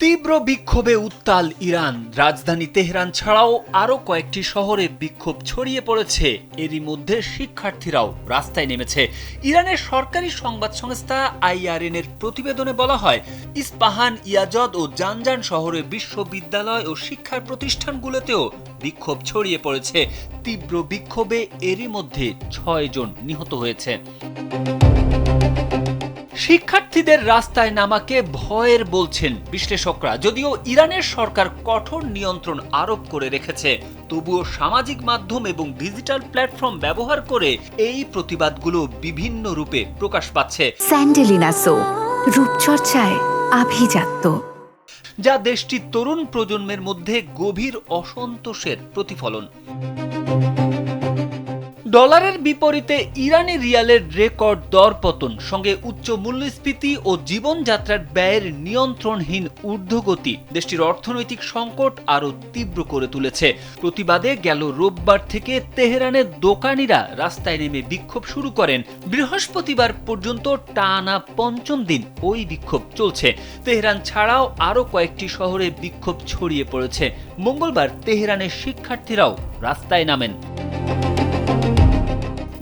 তীব্র বিক্ষোভে উত্তাল ইরান। রাজধানী তেহরান ছাড়াও আরও কয়েকটি শহরে বিক্ষোভ ছড়িয়ে পড়েছে। এরই মধ্যে শিক্ষার্থীরাও রাস্তায় নেমেছে। ইরানের সরকারি সংবাদ সংস্থা IRN এর প্রতিবেদনে বলা হয়, ইস্পাহান, ইয়াজদ ও জানজান শহরে বিশ্ববিদ্যালয় ও শিক্ষার প্রতিষ্ঠানগুলোতেও বিক্ষোভ ছড়িয়ে পড়েছে। তীব্র বিক্ষোভে এরই মধ্যে 6 জন নিহত হয়েছে। শিক্ষার্থীদের রাস্তায় নামাকে ভয়ের বলছেন বিশ্লেষকরা। যদিও ইরানের সরকার কঠোর নিয়ন্ত্রণ আরোপ করে রেখেছে, তবুও সামাজিক মাধ্যম এবং ডিজিটাল প্ল্যাটফর্ম ব্যবহার করে এই প্রতিবাদগুলো বিভিন্ন রূপে প্রকাশ পাচ্ছে। স্যান্ডেলিনা সো, রূপচর্চায় আভিজাত্য, যা দেশটির তরুণ প্রজন্মের মধ্যে গভীর অসন্তোষের প্রতিফলন। ডলারের বিপরীতে ইরানি রিয়ালের রেকর্ড দরপতন, সঙ্গে উচ্চ মূল্যস্ফীতি ও জীবনযাত্রার ব্যয়ের নিয়ন্ত্রণহীন ঊর্ধ্বগতি দেশটির অর্থনৈতিক সংকট আরও তীব্র করে তুলেছে। প্রতিবাদে গেল রোববার থেকে তেহরানের দোকানিরা রাস্তায় নেমে বিক্ষোভ শুরু করেন। বৃহস্পতিবার পর্যন্ত টানা 5ম দিন ওই বিক্ষোভ চলছে। তেহরান ছাড়াও আরও কয়েকটি শহরে বিক্ষোভ ছড়িয়ে পড়েছে। মঙ্গলবার তেহরানের শিক্ষার্থীরাও রাস্তায় নামেন।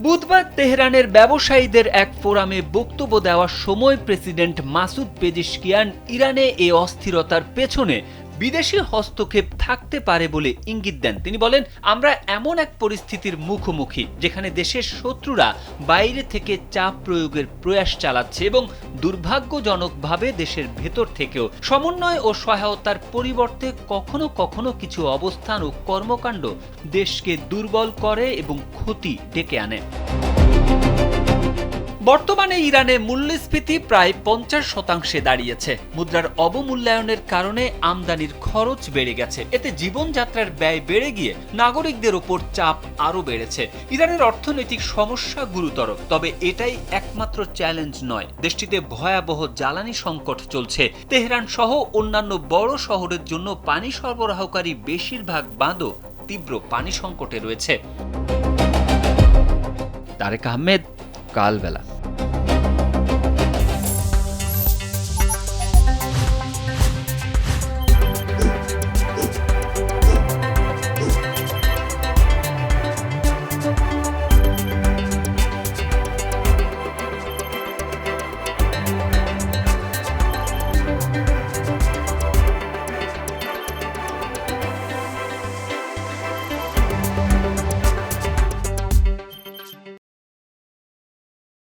বুধবার তেহরানের ব্যবসায়ীদের এক ফোরামে বক্তব্য দেওয়ার সময় প্রেসিডেন্ট মাসুদ পেজিশকিয়ান ইরানে এই অস্থিরতার পেছনে বিদেশি হস্তক্ষেপ থাকতে পারে বলে ইঙ্গিত দেন। তিনি বলেন, আমরা এমন এক পরিস্থিতির মুখোমুখি যেখানে দেশের শত্রুরা বাইরে থেকে চাপ প্রয়োগের প্রয়াস চালাচ্ছে এবং দুর্ভাগ্যজনকভাবে দেশের ভেতর থেকেও সমন্বয় ও সহায়তার পরিবর্তে কখনো কখনো কিছু অবস্থান ও কর্মকাণ্ড দেশকে দুর্বল করে এবং ক্ষতি ডেকে আনে। বর্তমানে ইরানে মূল্যস্ফীতি প্রায় 50% দাঁড়িয়েছে। মুদ্রার অবমূল্যায়নের কারণে আমদানির খরচ বেড়ে গেছে। এতে জীবনযাত্রার ব্যয় বেড়ে গিয়ে নাগরিকদের ওপর চাপ আরও বেড়েছে। ইরানের অর্থনৈতিক সমস্যা গুরুতর, তবে এটাই একমাত্র চ্যালেঞ্জ নয়। দেশটিতে ভয়াবহ জ্বালানি সংকট চলছে। তেহরান সহ অন্যান্য বড় শহরের জন্য পানি সরবরাহকারী বেশিরভাগ বাঁধও তীব্র পানি সংকটে রয়েছে। তারেক আহমেদ, কালবেলা।